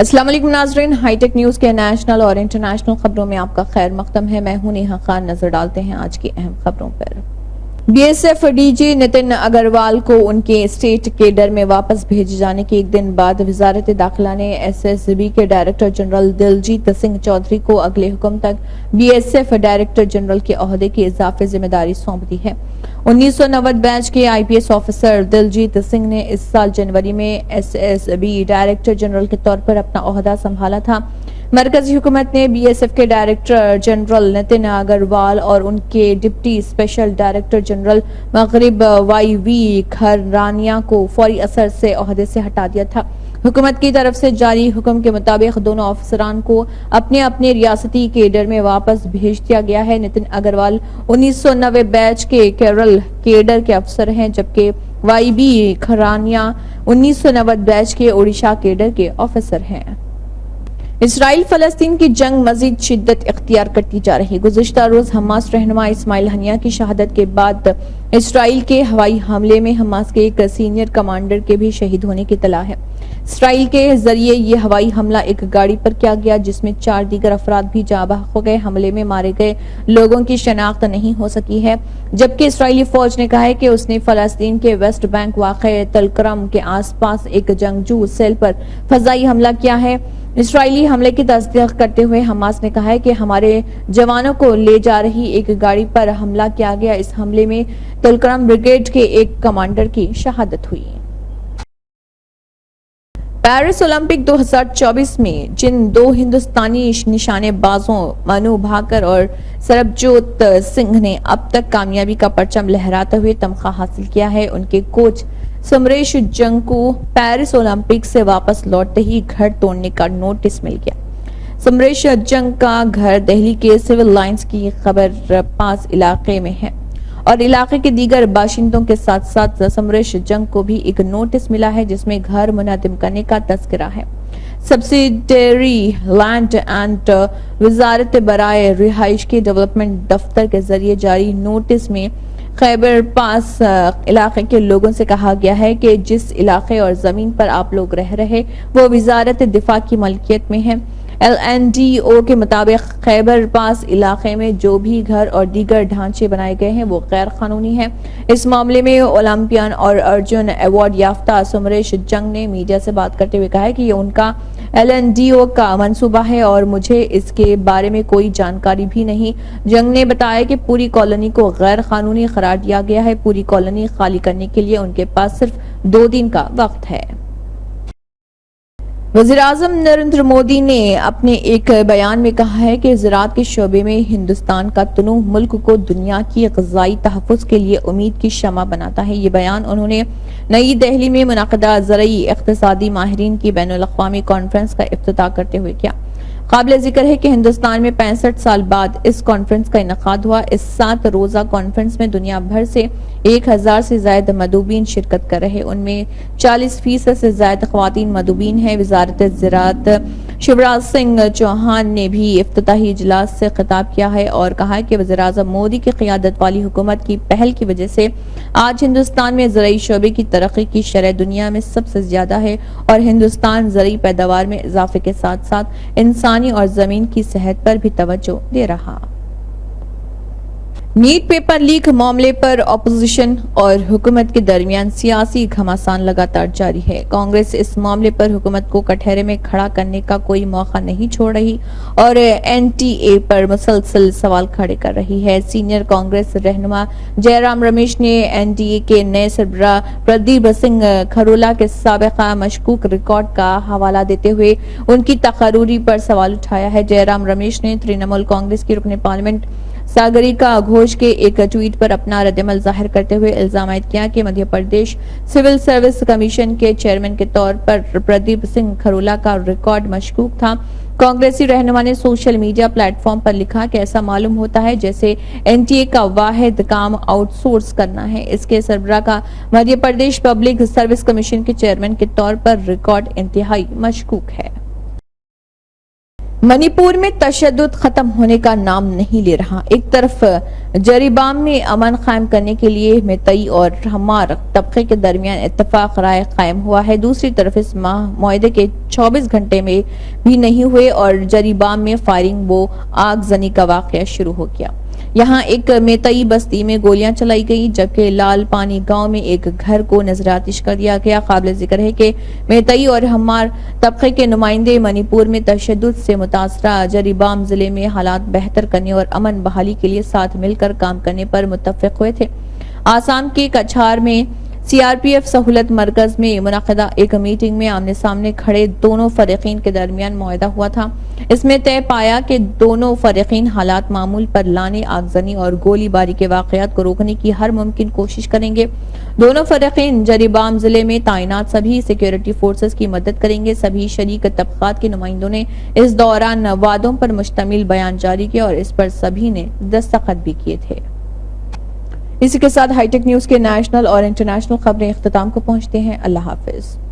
السلام علیکم ناظرین، ہائی ٹیک نیوز کے نیشنل اور انٹرنیشنل خبروں میں آپ کا خیر مقدم ہے۔ میں ہوں نیہا خان۔ نظر ڈالتے ہیں آج کی اہم خبروں پر۔ B S F D G Nitin Agarwal کو ان کے اسٹیٹ کیڈر میں واپس بھیجے جانے کے ایک دن بعد وزارت داخلہ نے ایس ایس بی کے ڈائریکٹر جنرل دلجیت سنگھ چودھری کو اگلے حکم تک B S F director general کے عہدے کی اضافی ذمہ داری سونپ دی ہے۔ 1990 بیچ کے I P S officer Diljit Singh نے اس سال جنوری میں S S B director general کے طور پر اپنا عہدہ سنبھالا تھا۔ مرکزی حکومت نے بی ایس ایف کے ڈائریکٹر جنرل نتن اگروال اور ان کے ڈپٹی اسپیشل ڈائریکٹر جنرل مغرب وائی وی کھرانیا کو فوری اثر سے عہدے سے ہٹا دیا تھا۔ حکومت کی طرف سے جاری حکم کے مطابق دونوں افسران کو اپنے اپنے ریاستی کیڈر میں واپس بھیج دیا گیا ہے۔ نتن اگروال 1990 بیچ کے کیرل کیڈر کے افسر ہیں، جبکہ وائی بی کھرانیا 1990 بیچ کے اوڈیشہ کیڈر کے آفیسر ہیں۔ اسرائیل فلسطین کی جنگ مزید شدت اختیار کرتی جا رہی۔ گزشتہ روز حماس رہنما اسماعیل ہنیہ کی شہادت کے بعد اسرائیل کے ہوائی حملے میں حماس کے ایک سینئر کمانڈر کے بھی شہید ہونے کی اطلاع ہے۔ اسرائیل کے ذریعے یہ ہوائی حملہ ایک گاڑی پر کیا گیا جس میں 4 دیگر افراد بھی جاں بحق ہو گئے۔ حملے میں مارے گئے لوگوں کی شناخت نہیں ہو سکی ہے، جبکہ اسرائیلی فوج نے کہا ہے کہ اس نے فلسطین کے ویسٹ بینک واقع تل کرم کے آس پاس ایک جنگجو سیل پر فضائی حملہ کیا ہے۔ اسرائیلی حملے کی تصدیق کرتے ہوئے حماس نے کہا ہے کہ ہمارے جوانوں کو لے جا رہی ایک گاڑی پر حملہ کیا گیا۔ اس حملے میں تل کرم بریگیڈ کے ایک کمانڈر کی شہادت ہوئی۔ پیرس اولمپک 2024 میں جن 2 ہندوستانی نشانے بازوں منو بھاکر اور سربجوت سنگھ نے اب تک کامیابی کا پرچم لہراتے ہوئے تمغہ حاصل کیا ہے، ان کے کوچ سمریش جنگ کو پیرس اولمپک سے واپس لوٹتے ہی گھر توڑنے کا نوٹس مل گیا۔ سمریش جنگ کا گھر دہلی کے سول لائنز کی خبر پاس علاقے میں ہے اور علاقے کے دیگر باشندوں کے ساتھ ساتھ سمریش جنگ کو بھی ایک نوٹس ملا ہے جس میں گھر منہدم کرنے کا تذکرہ ہے۔ سبسیڈری لینڈ اینڈ وزارت برائے رہائش کے ڈیولپمنٹ دفتر کے ذریعے جاری نوٹس میں خیبر پاس علاقے کے لوگوں سے کہا گیا ہے کہ جس علاقے اور زمین پر آپ لوگ رہ رہے وہ وزارت دفاع کی ملکیت میں ہے۔ ایل این ڈی او کے مطابق خیبر پاس علاقے میں جو بھی گھر اور دیگر ڈھانچے بنائے گئے ہیں وہ غیر قانونی ہیں۔ اس معاملے میں اولمپیئن اور ارجن ایوارڈ یافتہ سمریش جنگ نے میڈیا سے بات کرتے ہوئے کہا ہے کہ یہ ان کا ایل این ڈی او کا منصوبہ ہے اور مجھے اس کے بارے میں کوئی جانکاری بھی نہیں۔ جنگ نے بتایا کہ پوری کالونی کو غیر قانونی قرار دیا گیا ہے۔ پوری کالونی خالی کرنے کے لیے ان کے پاس صرف 2 دن کا وقت ہے۔ وزیراعظم نریندر مودی نے اپنے ایک بیان میں کہا ہے کہ زراعت کے شعبے میں ہندوستان کا تنوع ملک کو دنیا کی غذائی تحفظ کے لیے امید کی شمع بناتا ہے۔ یہ بیان انہوں نے نئی دہلی میں منعقدہ زرعی اقتصادی ماہرین کی بین الاقوامی کانفرنس کا افتتاح کرتے ہوئے کیا۔ قابل ذکر ہے کہ ہندوستان میں 65 سال بعد اس کانفرنس کا انعقاد ہوا۔ اس 7 روزہ کانفرنس میں دنیا بھر سے 1000 سے زائد مندوبین شرکت کر رہے، ان میں 40% سے زائد خواتین مندوبین ہیں۔ وزارت زراعت شیوراج سنگھ چوہان نے بھی افتتاحی اجلاس سے خطاب کیا ہے اور کہا کہ وزیراعظم مودی کی قیادت والی حکومت کی پہل کی وجہ سے آج ہندوستان میں زرعی شعبے کی ترقی کی شرح دنیا میں سب سے زیادہ ہے اور ہندوستان زرعی پیداوار میں اضافے کے ساتھ ساتھ انسانی اور زمین کی صحت پر بھی توجہ دے رہا۔ نیٹ پیپر لیک معاملے پر اپوزیشن اور حکومت کے درمیان سیاسی گھمسان لگاتار جاری ہے۔ کانگریس اس معاملے پر حکومت کو کٹہرے میں کھڑا کرنے کا کوئی موقع نہیں چھوڑ رہی اور این ٹی اے پر مسلسل سوال کھڑے کر رہی ہے۔ سینئر کانگریس رہنما جے رام رمیش نے این ڈی اے کے نئے سربراہ پردیپ سنگھ کھرولا کے سابقہ مشکوک ریکارڈ کا حوالہ دیتے ہوئے ان کی تقرری پر سوال اٹھایا ہے۔ جے رام رمیش نے ترنمول کانگریس کی رکن پارلیمنٹ ساگریکا گھوش کے ایک ٹویٹ پر اپنا ردعمل ظاہر کرتے ہوئے الزام عائد کیا کہ Madhya Pradesh civil service commission کے چیئرمین کے طور پر پردیپ سنگھ کھرولا کا ریکارڈ مشکوک تھا۔ کانگریسی رہنما نے سوشل میڈیا پلیٹ فارم پر لکھا کہ ایسا معلوم ہوتا ہے جیسے این ٹی اے کا واحد کام آؤٹ سورس کرنا ہے۔ اس کے سربراہ کا Madhya Pradesh public service commission کے چیئرمین کے طور پر ریکارڈ انتہائی مشکوک ہے۔ منی پور میں تشدد ختم ہونے کا نام نہیں لے رہا۔ ایک طرف جریبام میں امن قائم کرنے کے لیے میتئی اور ہمار طبقے کے درمیان اتفاق رائے قائم ہوا ہے، دوسری طرف اس معاہدے کے 24 گھنٹے میں بھی نہیں ہوئے اور جریبام میں فائرنگ و آگ زنی کا واقعہ شروع ہو گیا۔ یہاں ایک میتئی بستی میں گولیاں چلائی گئی جبکہ لال پانی گاؤں میں ایک گھر کو نظر آتش کر دیا گیا۔ قابل ذکر ہے کہ میتئی اور ہمار طبقے کے نمائندے منی پور میں تشدد سے متاثرہ جریبام ضلع میں حالات بہتر کرنے اور امن بحالی کے لیے ساتھ مل کر کام کرنے پر متفق ہوئے تھے۔ آسام کے کچھار میں سی آر پی ایف سہولت مرکز میں منعقدہ ایک میٹنگ میں آمنے سامنے کھڑے دونوں فریقین کے درمیان معاہدہ ہوا تھا۔ اس میں طے پایا کہ دونوں فریقین حالات معمول پر لانے، آگزنی اور گولی باری کے واقعات کو روکنے کی ہر ممکن کوشش کریں گے۔ دونوں فریقین جریبام ضلع میں تعینات سبھی سیکیورٹی فورسز کی مدد کریں گے۔ سبھی شریک طبقات کے نمائندوں نے اس دوران وعدوں پر مشتمل بیان جاری کیا اور اس پر سبھی نے دستخط بھی کیے تھے۔ اسی کے ساتھ ہائی ٹیک نیوز کے نیشنل اور انٹرنیشنل خبریں اختتام کو پہنچتے ہیں۔ اللہ حافظ۔